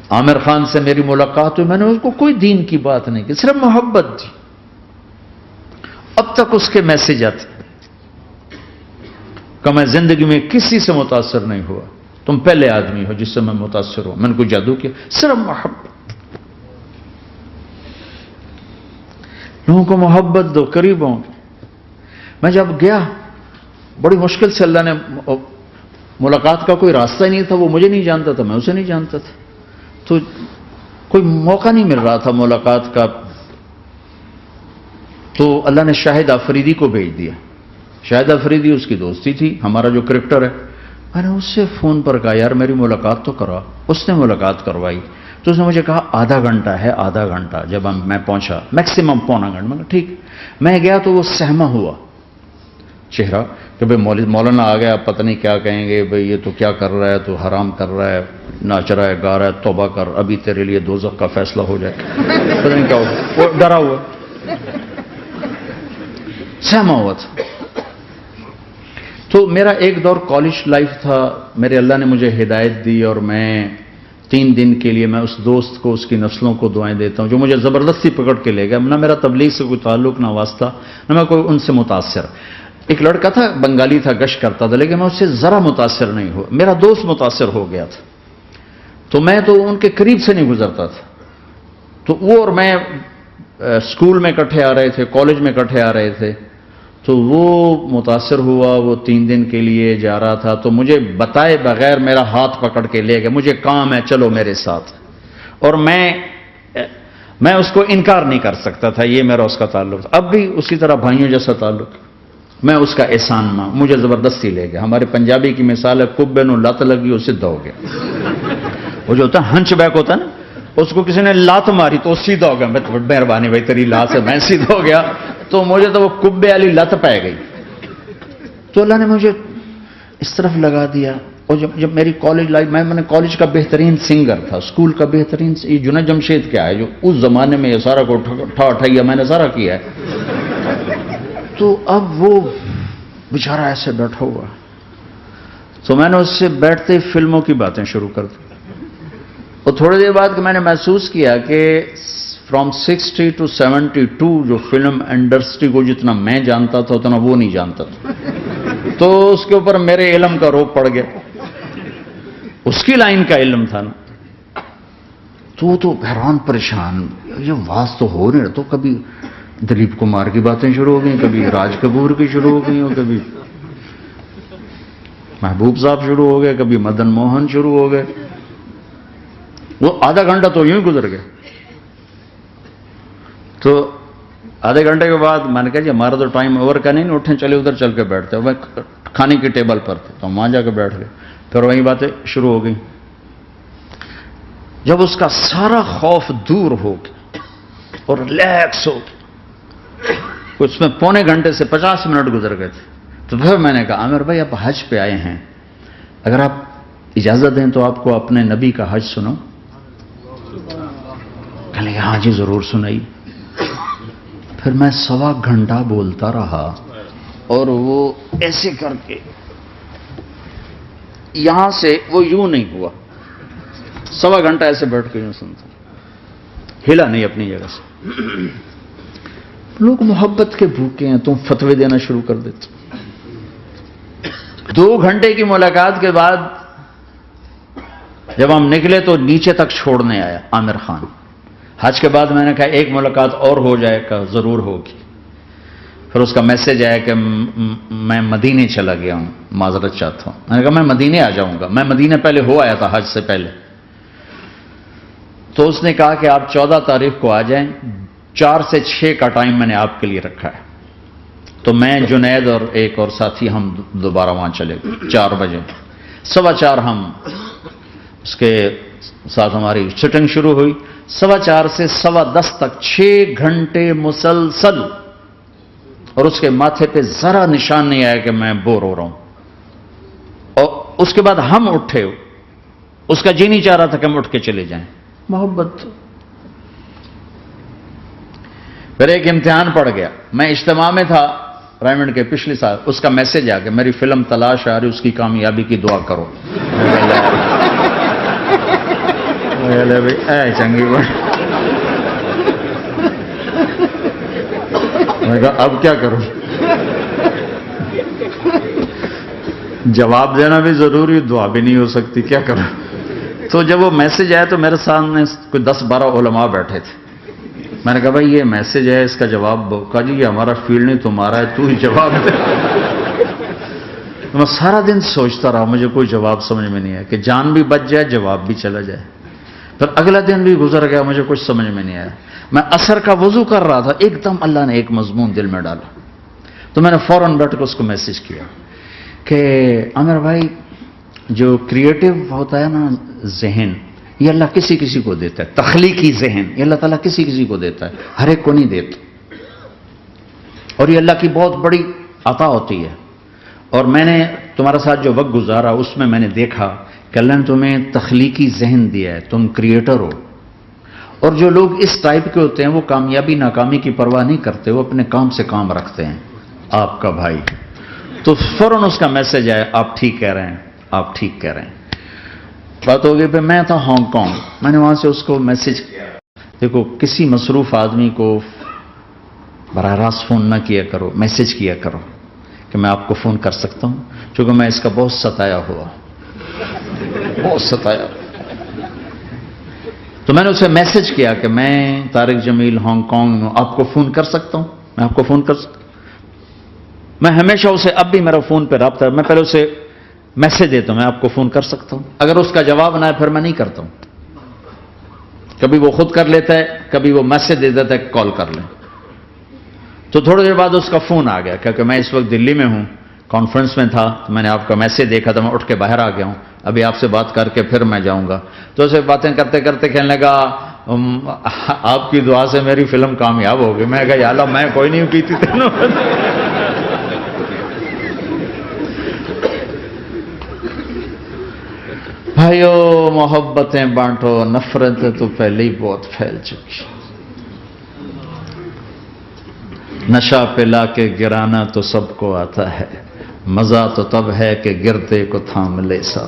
عامر خان سے میری ملاقات ہوئی، میں نے اس کو کوئی دین کی بات نہیں کی، صرف محبت دی. اب تک اس کے میسج آتے کہ میں زندگی میں کسی سے متاثر نہیں ہوا، تم پہلے آدمی ہو جس سے میں متاثر ہوں. میں نے کوئی جادو کیا، صرف محبت. لوگوں کو محبت دو، قریب ہوں. میں جب گیا بڑی مشکل سے اللہ نے، ملاقات کا کوئی راستہ ہی نہیں تھا، وہ مجھے نہیں جانتا تھا، میں اسے نہیں جانتا تھا، تو کوئی موقع نہیں مل رہا تھا ملاقات کا. تو اللہ نے شاہد آفریدی کو بھیج دیا. شاہد آفریدی اس کی دوستی تھی، ہمارا جو کرکٹر ہے. میں نے اس سے فون پر کہا یار میری ملاقات تو کرا. اس نے ملاقات کروائی. تو اس نے مجھے کہا آدھا گھنٹہ ہے، آدھا گھنٹہ. جب میں پہنچا میکسیمم پونا گھنٹہ. میں کہا ٹھیک. میں گیا تو وہ سہما ہوا چہرہ کہ بھئی مولانا آ گیا، پتہ نہیں کیا کہیں گے، بھئی یہ تو کیا کر رہا ہے، تو حرام کر رہا ہے، ناچ رہا ہے، گا رہا ہے، توبہ کر، ابھی تیرے لیے دوزخ کا فیصلہ ہو جائے. پتہ نہیں کیا ہوگا. وہ ڈرا ہوا سہما ہوا تھا. تو میرا ایک دور کالج لائف تھا. میرے اللہ نے مجھے ہدایت دی اور میں 3 دن کے لیے میں اس دوست کو، اس کی نسلوں کو دعائیں دیتا ہوں جو مجھے زبردستی پکڑ کے لے گیا. نہ میرا تبلیغ سے کوئی تعلق، نہ واسطہ، نہ میں کوئی ان سے متاثر. ایک لڑکا تھا، بنگالی تھا، گشت کرتا تھا، لیکن میں اس سے ذرا متاثر نہیں ہوا. میرا دوست متاثر ہو گیا تھا، تو میں تو ان کے قریب سے نہیں گزرتا تھا. تو وہ اور میں اسکول میں اکٹھے آ رہے تھے، کالج میں اکٹھے آ رہے تھے. تو وہ متاثر ہوا، وہ 3 دن کے لیے جا رہا تھا. تو مجھے بتائے بغیر میرا ہاتھ پکڑ کے لے گیا، مجھے کام ہے چلو میرے ساتھ. اور میں اس کو انکار نہیں کر سکتا تھا، یہ میرا اس کا تعلق تھا. اب بھی اسی طرح بھائیوں جیسا تعلق. میں اس کا احسان ماں، مجھے زبردستی لے گیا. ہمارے پنجابی کی مثال ہے کبے نو لت لگی وہ سیدھا ہو گیا. وہ جو ہوتا ہے ہنچ بیک ہوتا ہے نا، اس کو کسی نے لات ماری تو وہ سیدھا ہو گیا. مہربانی بھائی تیری لات سے میں سیدھا ہو گیا. تو مجھے تو وہ کبے والی لت پہ گئی. تو اللہ نے مجھے اس طرف لگا دیا. اور جب میری کالج لائف، میں نے کالج کا بہترین سنگر تھا، اسکول کا بہترین، یہ جنید جمشید کیا ہے جو اس زمانے میں یہ سارا کو اٹھایا میں نے سارا کیا ہے. تو اب وہ بیچارہ ایسے بیٹھا ہوا. تو میں نے اس سے بیٹھتے ہی فلموں کی باتیں شروع کر دی. اور تھوڑی دیر بعد میں نے محسوس کیا کہ فرام 60 to 72 جو فلم انڈسٹری کو جتنا میں جانتا تھا اتنا وہ نہیں جانتا تھا. تو اس کے اوپر میرے علم کا روپ پڑ گیا. اس کی لائن کا علم تھا نا. تو حیران پریشان، یہ واز تو ہو رہے. تو کبھی دلیپ کمار کی باتیں شروع ہو گئیں، کبھی راج کپور کی شروع ہو گئی، اور کبھی محبوب صاحب شروع ہو گئے، کبھی مدن موہن شروع ہو گئے. وہ آدھا گھنٹہ تو یوں ہی گزر گیا. تو آدھے گھنٹے کے بعد میں نے کہا جی ہمارا تو ٹائم اوور کا نہیں، اٹھیں چلے ادھر چل کے بیٹھتے. وہ کھانے کی ٹیبل پر تھے تو وہاں جا کے بیٹھ گئے. پھر وہی باتیں شروع ہو گئی. جب اس کا سارا خوف دور ہو گیا اور ریلیکس ہو گیا، اس میں پونے گھنٹے سے 50 منٹ گزر گئے تھے. تو پھر میں نے کہا عامر بھائی آپ حج پہ آئے ہیں، اگر آپ اجازت دیں تو آپ کو اپنے نبی کا حج سنو. کہنے لگے ہاں جی ضرور سنائی. پھر میں 1.25 گھنٹہ بولتا رہا اور وہ ایسے کر کے یہاں سے وہ یوں نہیں ہوا. 1.25 گھنٹہ ایسے بیٹھ کے یوں سنتا، ہلا نہیں اپنی جگہ سے. لوگ محبت کے بھوکے ہیں، تم فتوے دینا شروع کر دیتے. 2 گھنٹے کی ملاقات کے بعد جب ہم نکلے تو نیچے تک چھوڑنے آیا عامر خان. حج کے بعد میں نے کہا ایک ملاقات اور ہو جائے گا، ضرور ہوگی. پھر اس کا میسج آیا کہ میں مدینے چلا گیا ہوں، معذرت چاہتا ہوں. میں نے کہا میں مدینے آ جاؤں گا. میں مدینے پہلے ہو آیا تھا حج سے پہلے. تو اس نے کہا کہ آپ 14 تاریخ کو آ جائیں، 4 سے 6 کا ٹائم میں نے آپ کے لیے رکھا ہے. تو میں جنید اور ایک اور ساتھی ہم دوبارہ وہاں چلے گئے. 4 بجے 4:15 ہم اس کے ساتھ ہماری شوٹنگ شروع ہوئی. 4:15 سے 10:15 تک 6 گھنٹے مسلسل. اور اس کے ماتھے پہ ذرا نشان نہیں آیا کہ میں بور ہو رہا ہوں. اور اس کے بعد ہم اٹھے، اس کا جی نہیں چاہ رہا تھا کہ ہم اٹھ کے چلے جائیں. محبت. پھر ایک امتحان پڑ گیا. میں اجتماع میں تھا ریمنڈ کے پچھلے سال. اس کا میسج آ گیا میری فلم تلاش آ رہی، اس کی کامیابی کی دعا کرو. چلے بھائی اے چنگی بات. میں نے کہا اب کیا کروں؟ جواب دینا بھی ضروری، دعا بھی نہیں ہو سکتی، کیا کروں؟ تو جب وہ میسج آیا تو میرے سامنے کوئی 10-12 علماء بیٹھے تھے. میں نے کہا بھائی یہ میسج ہے، اس کا جواب دو. کہا جی یہ ہمارا فیلڈ نہیں تمہارا ہے، تو ہی جواب دے. میں سارا دن سوچتا رہا، مجھے کوئی جواب سمجھ میں نہیں آیا کہ جان بھی بچ جائے، جواب بھی چلا جائے. پھر اگلا دن بھی گزر گیا، مجھے کچھ سمجھ میں نہیں آیا. میں عصر کا وضو کر رہا تھا، ایک دم اللہ نے ایک مضمون دل میں ڈالا. تو میں نے فوراً بیٹھ کے اس کو میسج کیا کہ عامر بھائی جو کریٹو ہوتا ہے نا ذہن، یہ اللہ کسی کسی کو دیتا ہے. تخلیقی ذہن یہ اللہ تعالیٰ کسی کسی کو دیتا ہے، ہر ایک کو نہیں دیتا. اور یہ اللہ کی بہت بڑی عطا ہوتی ہے. اور میں نے تمہارے ساتھ جو وقت گزارا اس میں میں نے دیکھا کہ اللہ نے تمہیں تخلیقی ذہن دیا ہے، تم کریٹر ہو. اور جو لوگ اس ٹائپ کے ہوتے ہیں وہ کامیابی ناکامی کی پرواہ نہیں کرتے، وہ اپنے کام سے کام رکھتے ہیں. آپ کا بھائی تو فوراً اس کا میسج آیا، آپ ٹھیک کہہ رہے ہیں، آپ ٹھیک کہہ رہے ہیں. بات ہو گئی. پھر میں تھا ہانگ کانگ، میں نے وہاں سے اس کو میسج کیا. دیکھو کسی مصروف آدمی کو براہ راست فون نہ کیا کرو، میسج کیا کرو کہ میں آپ کو فون کر سکتا ہوں، چونکہ میں اس کا بہت ستایا ہوا، بہت ستایا. تو میں نے اسے میسج کیا کہ میں طارق جمیل ہانگ کانگ میں آپ کو فون کر سکتا ہوں، میں آپ کو فون کر سکتا ہوں. میں ہمیشہ اسے، اب بھی میرا فون پہ رابطہ ہے، میں پہلے اسے میسج دیتا ہوں میں آپ کو فون کر سکتا ہوں. اگر اس کا جواب نہ ہے پھر میں نہیں کرتا ہوں. کبھی وہ خود کر لیتا ہے، کبھی وہ میسج دے دیتا ہے کہ کال کر لیں. تو تھوڑی دیر بعد اس کا فون آ گیا کیونکہ میں اس وقت دلی میں ہوں، کانفرنس میں تھا. تو میں نے آپ کا میسج دیکھا تھا، میں اٹھ کے باہر آ گیا ہوں، ابھی آپ سے بات کر کے پھر میں جاؤں گا. تو اسے باتیں کرتے کرتے کہنے لگا آپ کی دعا سے میری فلم کامیاب ہو گئی. میں کہا یا اللہ میں کوئی نہیں کی تھی تینوں. بھائیو محبتیں بانٹو، نفرتیں تو پہلے ہی بہت پھیل چکی. نشہ پلا کے گرانا تو سب کو آتا ہے، مزہ تو تب ہے کہ گرتے کو تھام لے سب.